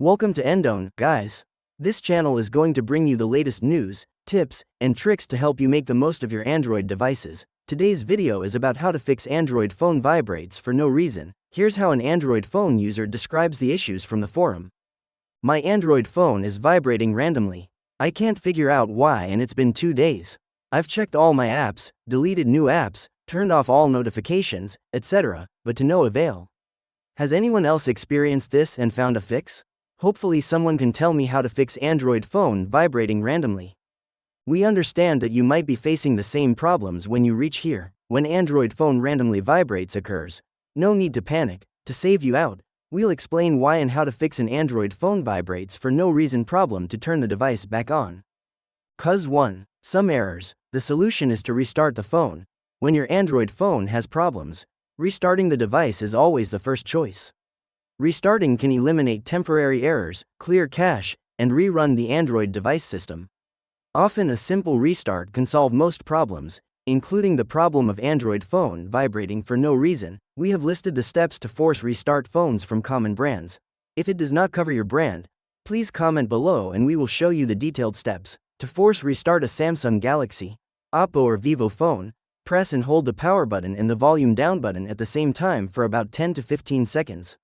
Welcome to Endone, guys. This channel is going to bring you the latest news, tips, and tricks to help you make the most of your Android devices. Today's video is about how to fix Android phone vibrates for no reason. Here's how an Android phone user describes the issues from the forum. My Android phone is vibrating randomly. I can't figure out why, and it's been 2 days. I've checked all my apps, deleted new apps, turned off all notifications, etc., but to no avail. Has anyone else experienced this and found a fix? Hopefully someone can tell me how to fix Android phone vibrating randomly. We understand that you might be facing the same problems when you reach here. When Android phone randomly vibrates occurs, no need to panic. To save you out, we'll explain why and how to fix an Android phone vibrates for no reason problem to turn the device back on. Cause 1. Some errors. The solution is to restart the phone. When your Android phone has problems, restarting the device is always the first choice. Restarting can eliminate temporary errors, clear cache, and rerun the Android device system. Often a simple restart can solve most problems, including the problem of Android phone vibrating for no reason. We have listed the steps to force restart phones from common brands. If it does not cover your brand, please comment below and we will show you the detailed steps. To force restart a Samsung Galaxy, Oppo or Vivo phone, press and hold the power button and the volume down button at the same time for about 10 to 15 seconds.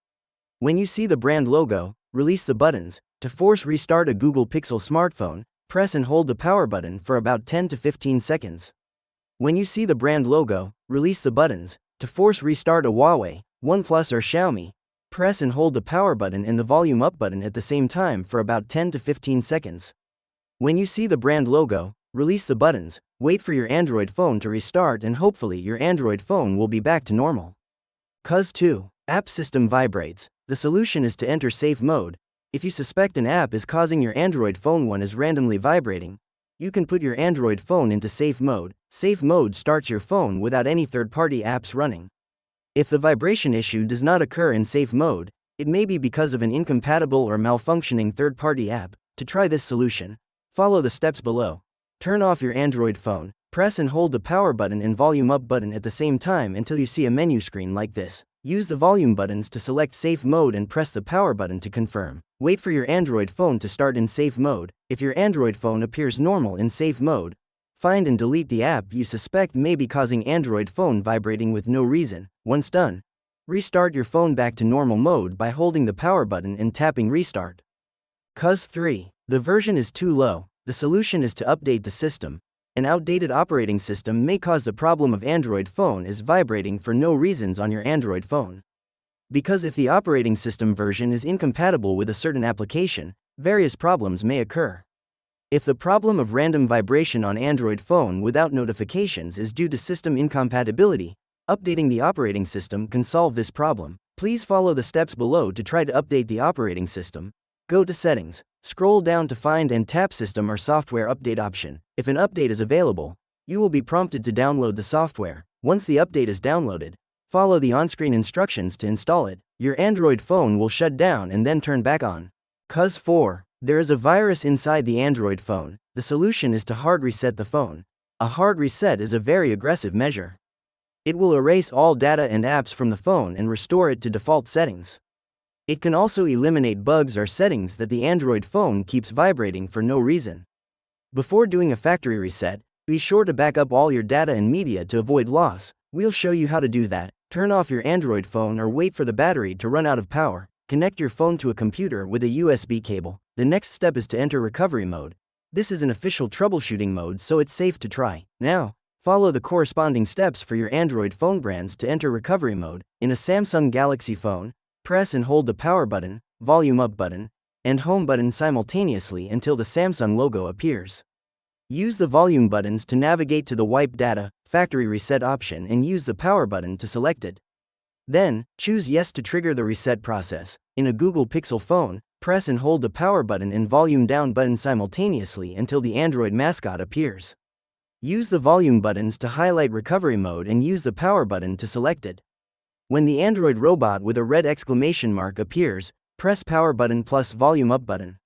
When you see the brand logo, release the buttons. To force restart a Google Pixel smartphone, press and hold the power button for about 10 to 15 seconds. When you see the brand logo, release the buttons. To force restart a Huawei, OnePlus or Xiaomi, press and hold the power button and the volume up button at the same time for about 10 to 15 seconds. When you see the brand logo, release the buttons, wait for your Android phone to restart and hopefully your Android phone will be back to normal. Cause 2. App system vibrates. The solution is to enter safe mode. If you suspect an app is causing your Android phone one is randomly vibrating, you can put your Android phone into safe mode. Safe mode starts your phone without any third-party apps running. If the vibration issue does not occur in safe mode, it may be because of an incompatible or malfunctioning third-party app. To try this solution, follow the steps below. Turn off your Android phone, press and hold the power button and volume up button at the same time until you see a menu screen like this. Use the volume buttons to select safe mode and press the power button to confirm. Wait for your Android phone to start in safe mode. If your Android phone appears normal in safe mode, find and delete the app you suspect may be causing Android phone vibrating with no reason. Once done, restart your phone back to normal mode by holding the power button and tapping restart. Cause 3. The version is too low. The solution is to update the system. An outdated operating system may cause the problem of Android phone is vibrating for no reasons on your Android phone. Because if the operating system version is incompatible with a certain application, various problems may occur. If the problem of random vibration on Android phone without notifications is due to system incompatibility, updating the operating system can solve this problem. Please follow the steps below to try to update the operating system. Go to Settings, scroll down to find and tap System or Software Update option. If an update is available, you will be prompted to download the software. Once the update is downloaded, follow the on-screen instructions to install it. Your Android phone will shut down and then turn back on. Cause 4. There is a virus inside the Android phone. The solution is to hard reset the phone. A hard reset is a very aggressive measure. It will erase all data and apps from the phone and restore it to default settings. It can also eliminate bugs or settings that the Android phone keeps vibrating for no reason. Before doing a factory reset, be sure to back up all your data and media to avoid loss. We'll show you how to do that. Turn off your Android phone or wait for the battery to run out of power. Connect your phone to a computer with a USB cable. The next step is to enter recovery mode. This is an official troubleshooting mode, so it's safe to try. Now, follow the corresponding steps for your Android phone brands to enter recovery mode. In a Samsung Galaxy phone, press and hold the power button, volume up button, and home button simultaneously until the Samsung logo appears. Use the volume buttons to navigate to the Wipe Data, Factory Reset option and use the power button to select it. Then, choose Yes to trigger the reset process. In a Google Pixel phone, press and hold the power button and volume down button simultaneously until the Android mascot appears. Use the volume buttons to highlight recovery mode and use the power button to select it. When the Android robot with a red exclamation mark appears, press power button plus volume up button.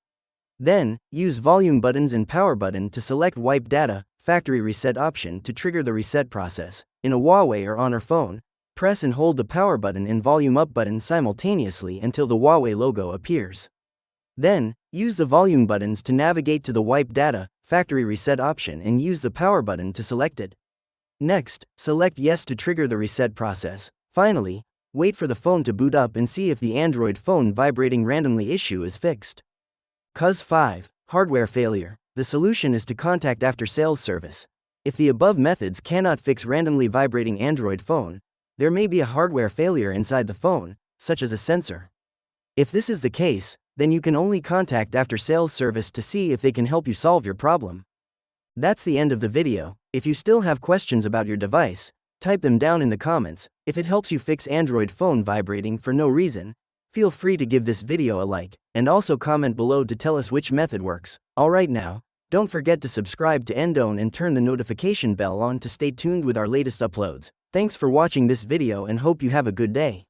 Then, use volume buttons and power button to select Wipe Data, Factory Reset option to trigger the reset process. In a Huawei or Honor phone, press and hold the power button and volume up button simultaneously until the Huawei logo appears. Then, use the volume buttons to navigate to the Wipe Data, Factory Reset option and use the power button to select it. Next, select Yes to trigger the reset process. Finally, wait for the phone to boot up and see if the Android phone vibrating randomly issue is fixed. Cause 5. Hardware failure. The solution is to contact after sales service. If the above methods cannot fix randomly vibrating Android phone, there may be a hardware failure inside the phone, such as a sensor. If this is the case, then you can only contact after sales service to see if they can help you solve your problem. That's the end of the video. If you still have questions about your device, type them down in the comments. If it helps you fix Android phone vibrating for no reason, feel free to give this video a like, and also comment below to tell us which method works. Alright now, don't forget to subscribe to Endone and turn the notification bell on to stay tuned with our latest uploads. Thanks for watching this video and hope you have a good day.